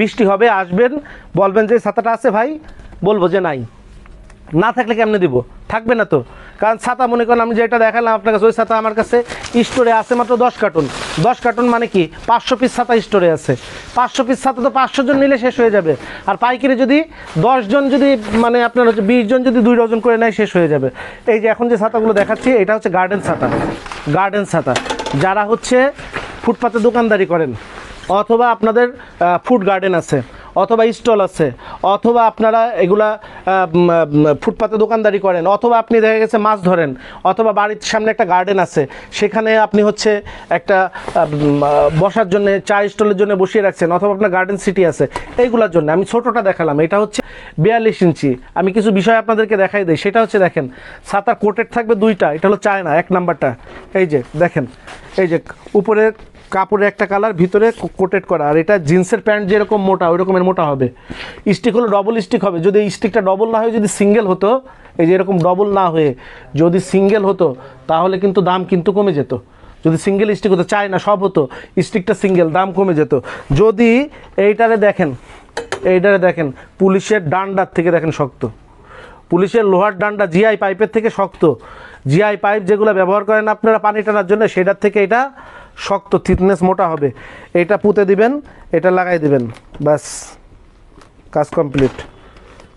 বৃষ্টি হবে, আসবেন, বলবেন যে ছাতাটা আছে ভাই, বলবো যে নাই, না থাকলে কেমনে দিব, থাকবে না তো। কারণ ছাতা মনে করেন আমি যেটা দেখালাম আপনার কাছে, ওই ছাতা আমার কাছে স্টোরে আছে মাত্র 10 কার্টুন। 10 কার্টুন মানে কি 500 পিস ছাতা স্টোরে আছে। 500 পিস ছাতা তো 500 জন নিলে শেষ হয়ে যাবে। আর পাইকারি যদি 10 জন যদি মানে আপনার হচ্ছে 20 জন যদি 2 ডজন করে নেয় শেষ হয়ে যাবে। এই যে এখন যে ছাতাগুলো দেখাচ্ছি এটা হচ্ছে গার্ডেন ছাতা। গার্ডেন ছাতা যারা হচ্ছে ফুটপাতে দোকানদারি করেন, অথবা আপনাদের ফুড গার্ডেন আছে, অথবা স্টল আছে, অথবা আপনারা এগুলা ফুটপাতে দোকানদারি করেন, অথবা আপনি দেখা গেছে মাছ ধরেন, অথবা বাড়ির সামনে একটা গার্ডেন আছে সেখানে আপনি হচ্ছে একটা বসার জন্য চা স্টলের জন্য বসিয়ে রাখছেন, অথবা আপনার গার্ডেন সিটি আছে, এইগুলোর জন্য আমি ছোটোটা দেখালাম। এটা হচ্ছে 42 ইঞ্চি। আমি কিছু বিষয় আপনাদেরকে দেখাই দিই। সেটা হচ্ছে দেখেন ছাতার কোটেড থাকবে দুইটা। এটা হলো চায়না 1 নাম্বারটা। এই যে দেখেন, এই যে উপরে কাপড়ের একটা কালার, ভিতরে কোটেড করা। আর এটা জিন্সের প্যান্ট যেরকম মোটা ওই রকমের মোটা হবে। স্টিক হলো ডবল স্টিক হবে। যদি এই স্টিকটা ডবল না হয়ে যদি সিঙ্গেল হতো, এই যে এরকম ডবল না হয়ে যদি সিঙ্গেল হতো তাহলে কিন্তু দাম কিন্তু কমে যেত। যদি সিঙ্গেল স্টিক হতো, চাই না সব হতো, স্টিকটা সিঙ্গেল, দাম কমে যেত। যদি এইটারে দেখেন, এইটারে দেখেন পুলিশের ডান্ডার থেকে দেখেন শক্ত, পুলিশের লোহার ডান্ডা জিআই পাইপের থেকে শক্ত। জিআই পাইপ যেগুলো ব্যবহার করেন আপনারা পানি টানার জন্য, সেটার থেকে এটা শক্ত, থিকনেস মোটা হবে। এটা পুঁতে দিবেন, এটা লাগাই দিবেন, ব্যাস কাজ কমপ্লিট।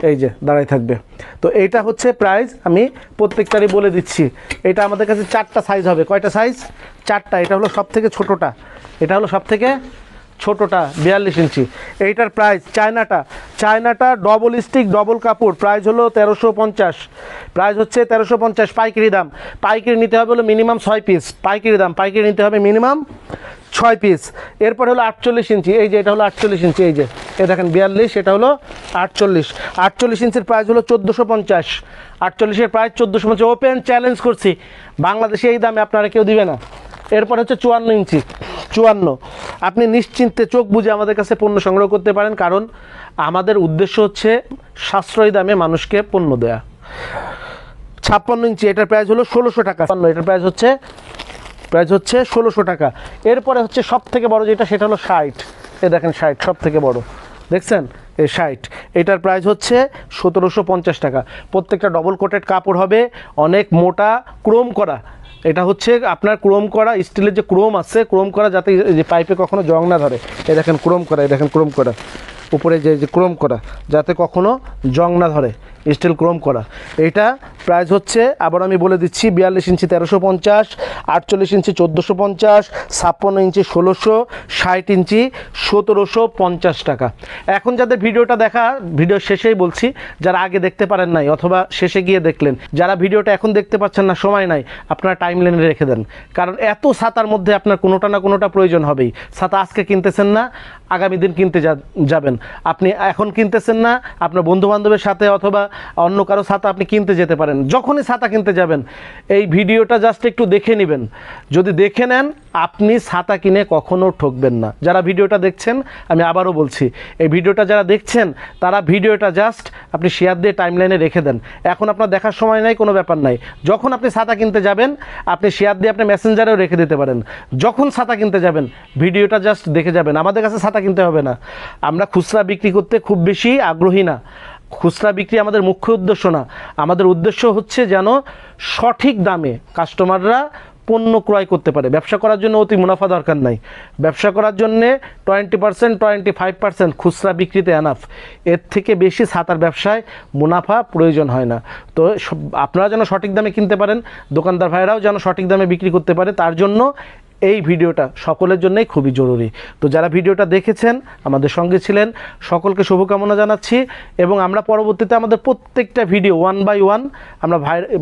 এই যে দাঁড়াই থাকবে। তো এইটা হচ্ছে প্রাইস, আমি প্রত্যেকটারই বলে দিচ্ছি। এটা আমাদের কাছে 4টা সাইজ হবে। কয়টা সাইজ? 4টা। এটা হলো সব থেকে ছোটোটা, এটা হলো সব থেকে ছোটোটা 42 ইঞ্চি। এইটার প্রাইস চায়নাটা ডবল স্টিক ডবল কাপড়, প্রাইস হলো 1350। প্রাইস হচ্ছে 1350 পাইকারি দাম। পাইকারি নিতে হবে হলো মিনিমাম 6 পিস। পাইকারি দাম, পাইকারি নিতে হবে মিনিমাম 6 পিস। এরপর হলো 48 ইঞ্চি। এই যে এটা হলো 48 ইঞ্চি। এই যে এ দেখেন 42, এটা হলো 48। 48 ইঞ্চির প্রাইস হলো 1450। 48-এর প্রাইস 1450। ওপেন চ্যালেঞ্জ করছি, বাংলাদেশে এই দামে আপনারা কেউ দিবে না। এরপর হচ্ছে 54 ইঞ্চি। 54 আপনি নিশ্চিন্তে চোখ বুঝে আমাদের কাছে পণ্য সংগ্রহ করতে পারেন, কারণ আমাদের উদ্দেশ্য হচ্ছে সাশ্রয়ী দামে মানুষকে পণ্য দেয়া। 56 ইঞ্চি, এটার প্রাইস হলো 1600 টাকা। এটার প্রাইস হচ্ছে 1600 টাকা। এরপরে হচ্ছে সব থেকে বড় যেটা, সেটা হলো 60। এ দেখেন 60 সব থেকে বড়, দেখছেন এই 60। এটার প্রাইস হচ্ছে 1750 টাকা। প্রত্যেকটা ডবল কোটেড কাপড় হবে, অনেক মোটা, ক্রোম করা। এটা হচ্ছে আপনার ক্রোম করা, স্টিলের যে ক্রোম আছে, ক্রোম করা যাতে যে পাইপে কখনো জং না ধরে। এই দেখেন ক্রোম করা, এই দেখেন ক্রোম করা, উপরে যে ক্রোম করা যাতে কখনো জং না ধরে, স্টিল ক্রোম করা। এইটা প্রাইস হচ্ছে, আবার আমি বলে দিচ্ছি, 42 ইঞ্চি 1350, 48 ইঞ্চি 1450, 56 ইঞ্চি 1600, 60 ইঞ্চি 1750 টাকা। এখন যাদের ভিডিওটা দেখা, ভিডিও শেষেই বলছি, যারা আগে দেখতে পারেন নাই অথবা শেষে গিয়ে দেখলেন, যারা ভিডিওটা এখন দেখতে পাচ্ছেন না, সময় নাই, আপনারা টাইম লাইনে রেখে দেন। কারণ এত ছাতার মধ্যে আপনার কোনোটা না কোনোটা প্রয়োজন হবেই। ছাতা আজকে কিনতেছেন না, আগামী দিন কিনতে যাবেন। আপনি এখন কিনতেছেন না, আপনার বন্ধুবান্ধবের সাথে অথবা অন্য কারো ছাতা আপনি কিনতে যেতে পারেন। যখনই ছাতা কিনতে যাবেন এই ভিডিওটা জাস্ট একটু দেখে নেবেন। যদি দেখে নেন, আপনি ছাতা কিনে কখনো ঠকবেন না। যারা ভিডিওটা দেখছেন, আমি আবারও বলছি, এই ভিডিওটা যারা দেখছেন তারা ভিডিওটা জাস্ট আপনি শেয়ার দিয়ে টাইমলাইনে রেখে দেন। এখন আপনার দেখার সময় নাই, কোনো ব্যাপার নাই। যখন আপনি ছাতা কিনতে যাবেন, আপনি শেয়ার দিয়ে আপনি মেসেঞ্জারেও রেখে দিতে পারেন। যখন ছাতা কিনতে যাবেন ভিডিওটা জাস্ট দেখে যাবেন। আমাদের কাছে ছাতা কিনতে হবে না, আমরা খুচরা বিক্রি করতে খুব বেশি আগ্রহী না। খুচরা বিক্রি আমাদের মুখ্য উদ্দেশ্য না। আমাদের উদ্দেশ্য হচ্ছে যেন সঠিক দামে কাস্টমাররা পণ্য ক্রয় করতে পারে। ব্যবসা করার জন্য অতি মুনাফা দরকার নাই। ব্যবসা করার জন্যে 20%, 25% খুচরা বিক্রিতে এনাফ। এর থেকে বেশি ছাতার ব্যবসায় মুনাফা প্রয়োজন হয় না। তো আপনারা যেন সঠিক দামে কিনতে পারেন, দোকানদার ভাইরাও যেন সঠিক দামে বিক্রি করতে পারে, তার জন্য এই ভিডিওটা সকলের জন্যই খুবই জরুরি। তো যারা ভিডিওটা দেখেছেন, আমাদের সঙ্গে ছিলেন, সকলকে শুভকামনা জানাচ্ছি। এবং আমরা পরবর্তীতে আমাদের প্রত্যেকটা ভিডিও 1 by 1 আমরা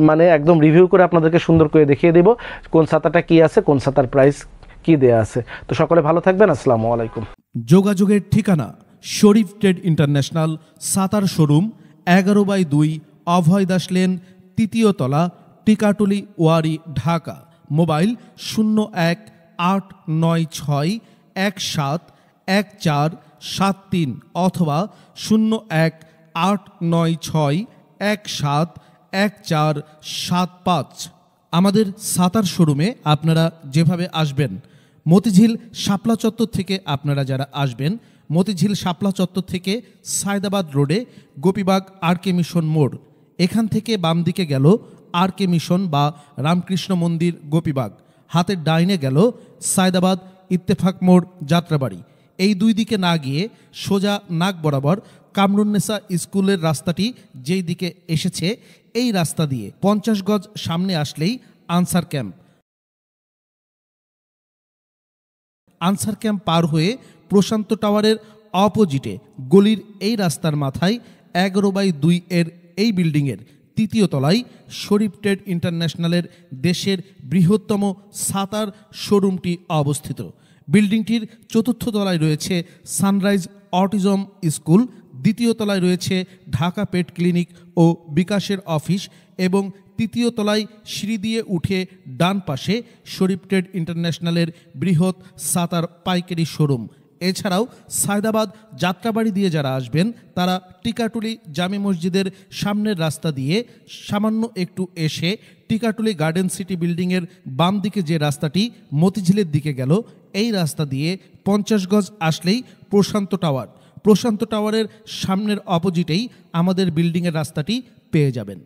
মানে একদম রিভিউ করে আপনাদেরকে সুন্দর করে দেখিয়ে দেব কোন ছাতাটা কি আছে, কোন ছাতার প্রাইস কি দেয়া আছে। তো সকলে ভালো থাকবেন, আসসালামু আলাইকুম। যোগাযোগের ঠিকানা শরীফ ট্রেড ইন্টারন্যাশনাল ছাতার শোরুম, 11/2 অভয় দাস লেন, 3য় তলা, টিকাটুলি, ওয়ারি, ঢাকা। মোবাইল 0186171473 অথবা 018961711475। আমাদের ছাতার শোরুমে আপনারা যেভাবে আসবেন, মতিঝিল শাপলা চত্বর থেকে আপনারা যারা আসবেন, মতিঝিল শাপলা চত্বর থেকে সায়দাবাদ রোডে গোপীবাগ আরকে মিশন মোড়। এখান থেকে বাম দিকে গেল আরকে মিশন বা রামকৃষ্ণ মন্দির গোপীবাগ, হাতের ডাইনে গেল সায়দাবাদ ইত্তেফাক মোড় যাত্রাবাড়ি। এই দুই দিকে না গিয়ে সোজা নাক বরাবর কামরুন্নেসা স্কুলের রাস্তাটি যেই দিকে এসেছে এই রাস্তা দিয়ে 50 গজ সামনে আসলেই আনসার ক্যাম্প। আনসার ক্যাম্প পার হয়ে প্রশান্ত টাওয়ারের অপোজিটে গলির এই রাস্তার মাথায় 11/2 এর এই বিল্ডিংয়ের 3য় তলায় শরীফ ট্রেড ইন্টারন্যাশনালের দেশের বৃহত্তম সাতার শোরুমটি অবস্থিত। বিল্ডিংটির 4র্থ তলায় রয়েছে সানরাইজ অটিজম স্কুল, 2য় তলায় রয়েছে ঢাকা পেট ক্লিনিক ও বিকাশের অফিস এবং 3য় তলায় সিঁড়ি দিয়ে উঠে ডান পাশে শরীফ ট্রেড ইন্টারন্যাশনালের বৃহৎ সাতার পাইকারি শোরুম। এছাড়াও সায়দাবাদ যাত্রাবাড়ি দিয়ে যারা আসবেন তারা টিকাটুলি জামে মসজিদের সামনের রাস্তা দিয়ে সামান্য একটু এসে টিকাটুলি গার্ডেন সিটি বিল্ডিংয়ের বাম দিকে যে রাস্তাটি মতিঝিলের দিকে গেল এই রাস্তা দিয়ে 50 গজ আসলেই প্রশান্ত টাওয়ার। প্রশান্ত টাওয়ারের সামনের অপোজিটেই আমাদের বিল্ডিংয়ের রাস্তাটি পেয়ে যাবেন।